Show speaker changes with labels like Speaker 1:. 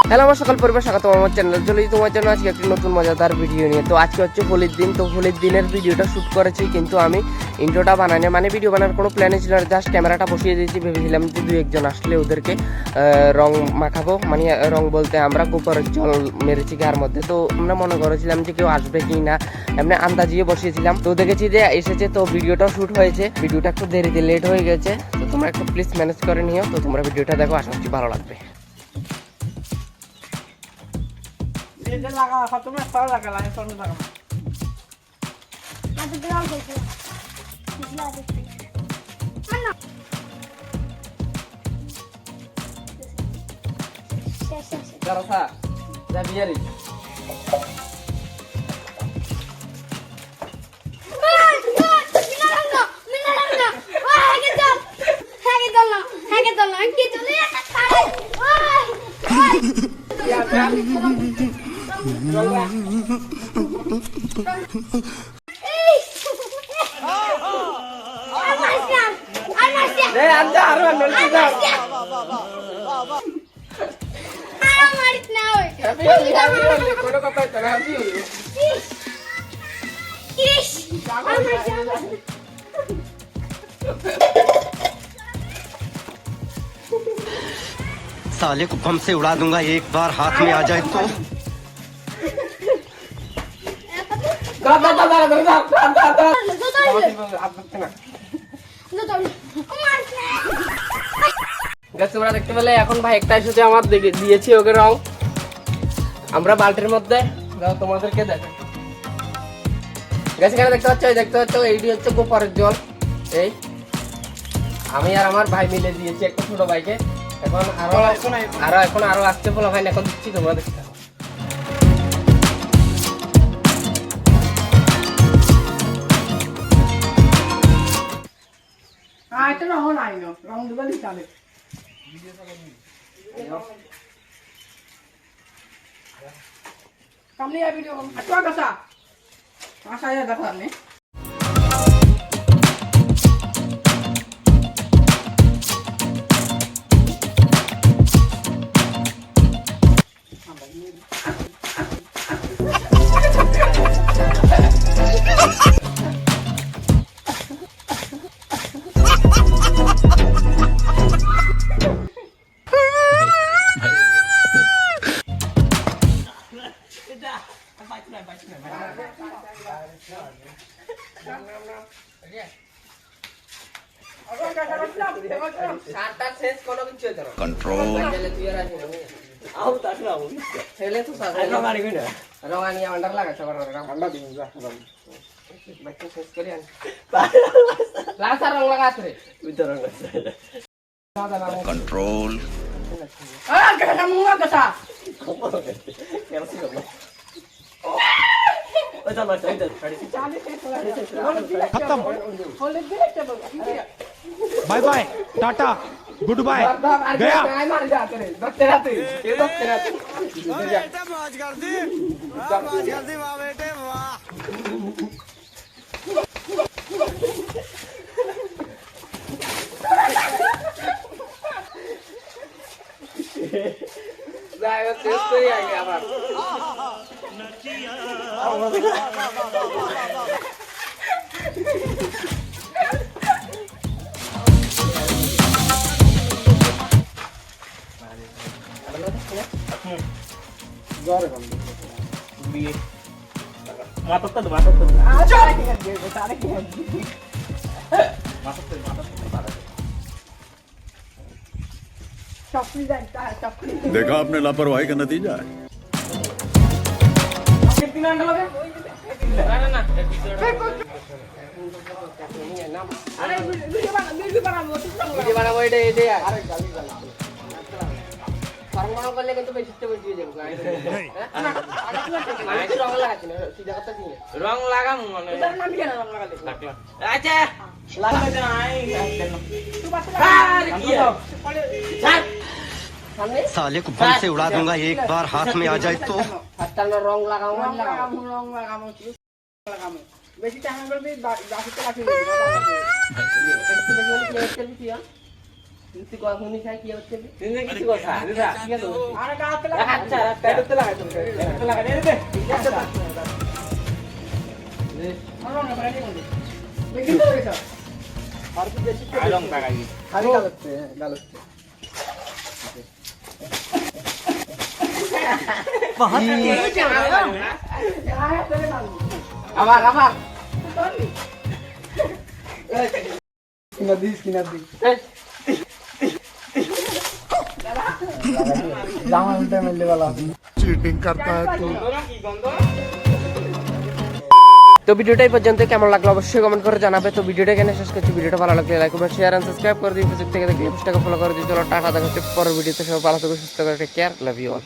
Speaker 1: Hello আমার সকল পরিবার স্বাগত আমার চ্যানেল চলে তোমার জন্য আজকে একটি নতুন মজাদার ভিডিও নিয়ে। তো আজকে হচ্ছে হোলির দিন, তো হোলির দিনের ভিডিওটা শ্যুট করেছি, কিন্তু আমি ইন্ট্রোটা বানাইনি, মানে ভিডিও বানানোর কোনো প্ল্যানই ছিল না। জাস্ট ক্যামেরাটা বসিয়ে দিয়েছি, ভেবেছিলাম যে দুই একজন আসলে ওদেরকে রং মাখাবো, মানে রং বলতে আমরা গোবরের জল মেরেছি গার মধ্যে। তো আমরা মনে করেছিলাম যে কেউ আসবে কি না, এমনি আন্দাজিয়ে বসিয়েছিলাম। তো দেখেছি যে এসেছে, তো ভিডিওটাও শ্যুট হয়েছে। ভিডিওটা একটু দেরিতে লেট হয়ে গেছে, তো তোমরা একটু প্লিজ ম্যানেজ করে নিও। তো তোমরা ভিডিওটা দেখো, আশা করছি ভালো লাগবে।
Speaker 2: साले को बम से उड़ा दूंगा एक बार हाथ में आ जाए तो।
Speaker 1: তোমরা দেখতে পেলে এখন ভাই একটা এসেছে, আমার দিয়েছি ওকে রং আমরা বালতির মধ্যে। তোমাদেরকে দেখো গাছ, এখানে দেখতে পাচ্ছ এইটি হচ্ছে গোবরের জল। এই আমি আর আমার ভাই মিলে দিয়েছি একটা ছোট ভাইকে। এখন আরো আসতে বলা ভাই, এখন দিচ্ছি, তোমরা দেখতে পাবো।
Speaker 3: Bye bye tata goodbye गया।
Speaker 4: देखा आपने लापरवाही का नतीजा है।
Speaker 1: রং লাগাম আচ্ছা
Speaker 2: साले को बम से उड़ा दूंगा एक बार हाथ में आ जाए तो।
Speaker 1: रंग लगाओ বেশি টাকা করবি বাকিতে রাখি দিবি তুই কখন খাই কি হচ্ছে কিছু কথা আরে গাছতে লাগা আচ্ছা পেটতে লাগা তুমি পেটতে লাগা দে দে আর না পারে নি দেখি তো এটা আর কি বেশি রং লাগাই খালি গালতে बहुत तेज আবার জামা উল্টে মিললে वाला
Speaker 4: चीटिंग करता है तू।
Speaker 1: তো ভিডিওটা এই পর্যন্ত কেমন লাগলো অবশ্যই কমেন্ট করে জানাবে। তো ভিডিওটা এখানে শেষ করছি। ভিডিওটা ভালো লাগলে লাইক করবে, শেয়ার এন্ড সাবস্ক্রাইব করে দিন। ফেসবুক থেকে দেখলে পেজটাকে ফলো করে দিন। চলো টাটা, দেখা হচ্ছে পরের ভিডিওতে। সবাই ভালো থাকো, সুস্থ থাকো, take care, love you all.